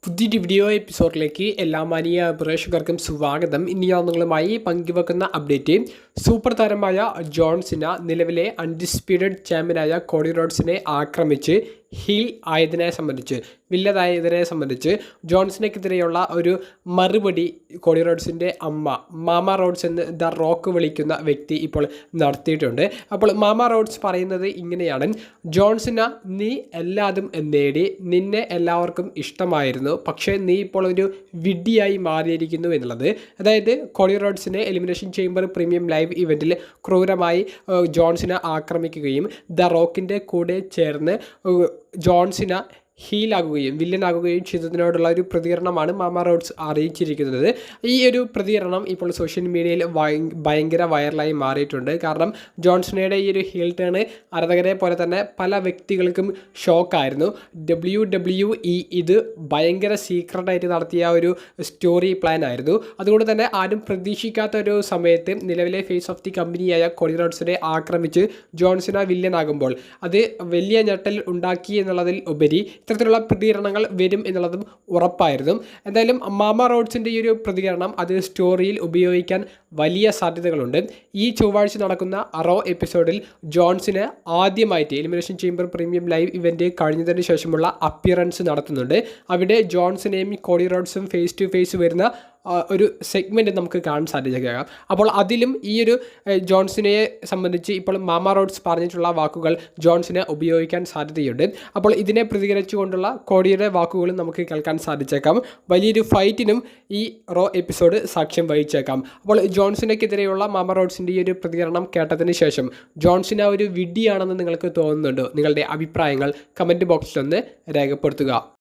പുതിയൊരു വീഡിയോ എപ്പിസോഡിലേക്ക് എല്ലാ മാന്യ പ്രേക്ഷകർക്കും സ്വാഗതം. ഇനി ഞാൻ നിങ്ങളുമായി പങ്കുവെക്കുന്ന അപ്ഡേറ്റ് സൂപ്പർ താരമായ ജോൺ സിന നിലവിലെ അൺഡിസ്പ്യൂട്ടഡ് ചാമ്പ്യനായ കോഡി റോഡ്സിനെ ആക്രമിച്ച് ഹീൽ ആയതിനെ സംബന്ധിച്ച് വില്ലതായതിനെ സംബന്ധിച്ച് ജോൺസിനെതിരെയുള്ള ഒരു മറുപടി കോഡി റോഡ്സിൻ്റെ അമ്മ മാമ റോഡ്സ് എന്ന് ദ റോക്ക് വിളിക്കുന്ന വ്യക്തി ഇപ്പോൾ നടത്തിയിട്ടുണ്ട്. അപ്പോൾ മാമ റോഡ്സ് പറയുന്നത് ഇങ്ങനെയാണ്: ജോൺസിന, നീ എല്ലാതും നേടി, നിന്നെ എല്ലാവർക്കും ഇഷ്ടമായിരുന്നു, പക്ഷേ നീ ഇപ്പോൾ ഒരു വിഡ്ഢിയായി മാറിയിരിക്കുന്നു എന്നുള്ളത്. അതായത് കോഡി റോഡ്സിനെ എലിമിനേഷൻ ചേംബർ പ്രീമിയം ലൈവ് ഇവൻറ്റിൽ ക്രൂരമായി ജോൺസിന ആക്രമിക്കുകയും ദ റോക്കിൻ്റെ കൂടെ ചേർന്ന് ജോൺസിന ഹീലാകുകയും വില്ലനാകുകയും ചെയ്തതിനോടുള്ള ഒരു പ്രതികരണമാണ് മാമ റോഡ്സ് അറിയിച്ചിരിക്കുന്നത്. ഈ ഒരു പ്രതികരണം ഇപ്പോൾ സോഷ്യൽ മീഡിയയിൽ ഭയങ്കര വൈറലായി മാറിയിട്ടുണ്ട്. കാരണം ജോൺസിനയുടെ ഈ ഒരു ഹീൽ ടേൺ ആരാധകരെ പോലെ തന്നെ പല വ്യക്തികൾക്കും ഷോക്കായിരുന്നു. WWE ഇത് ഭയങ്കര സീക്രട്ടായിട്ട് നടത്തിയ ഒരു സ്റ്റോറി പ്ലാൻ ആയിരുന്നു. അതുകൊണ്ട് തന്നെ ആരും പ്രതീക്ഷിക്കാത്ത ഒരു സമയത്ത് നിലവിലെ ഫേസ് ഓഫ് ദി കമ്പനിയായ കോഡി റോഡ്സിനെ ആക്രമിച്ച് ജോൺസിന വില്ലനാകുമ്പോൾ അത് വലിയ ഞെട്ടൽ ഉണ്ടാക്കി എന്നുള്ളതിൽ ഉപരി ഇത്തരത്തിലുള്ള പ്രതികരണങ്ങൾ വരും എന്നുള്ളതും ഉറപ്പായിരുന്നു. എന്തായാലും മാമ റോഡ്സിൻ്റെ ഈ ഒരു പ്രതികരണം അത് സ്റ്റോറിയിൽ ഉപയോഗിക്കാൻ വലിയ സാധ്യതകളുണ്ട്. ഈ ചൊവ്വാഴ്ച നടക്കുന്ന റോ എപ്പിസോഡിൽ ജോൺസിന് ആദ്യമായിട്ട് elimination chamber premium live event കഴിഞ്ഞതിന് ശേഷമുള്ള അപ്പിയറൻസ് നടത്തുന്നുണ്ട്. അവിടെ ജോൺസിനെയും കോഡി റോഡ്സും ഫേസ് ടു ഫേസ് വരുന്ന ഒരു സെഗ്മെൻറ്റ് നമുക്ക് കാണാൻ സാധിച്ചേക്കാം. അപ്പോൾ അതിലും ഈ ഒരു ജോൺസിനെ സംബന്ധിച്ച് ഇപ്പോൾ മാമ റോഡ്സ് പറഞ്ഞിട്ടുള്ള വാക്കുകൾ ജോൺസിനെ ഉപയോഗിക്കാൻ സാധ്യതയുണ്ട്. അപ്പോൾ ഇതിനെ പ്രതികരിച്ചുകൊണ്ടുള്ള കോഡിയുടെ വാക്കുകളും നമുക്ക് കേൾക്കാൻ സാധിച്ചേക്കാം. വലിയൊരു ഫൈറ്റിനും ഈ റോ എപ്പിസോഡ് സാക്ഷ്യം വഹിച്ചേക്കാം. അപ്പോൾ ജോൺസിനെതിരെയുള്ള മാമ റോഡ്സിൻ്റെ ഈ ഒരു പ്രതികരണം കേട്ടതിന് ശേഷം ജോൺസിന ഒരു വിഡ്ഢിയാണെന്ന് നിങ്ങൾക്ക് തോന്നുന്നുണ്ടോ? നിങ്ങളുടെ അഭിപ്രായങ്ങൾ കമൻറ്റ് ബോക്സിലൊന്ന് രേഖപ്പെടുത്തുക.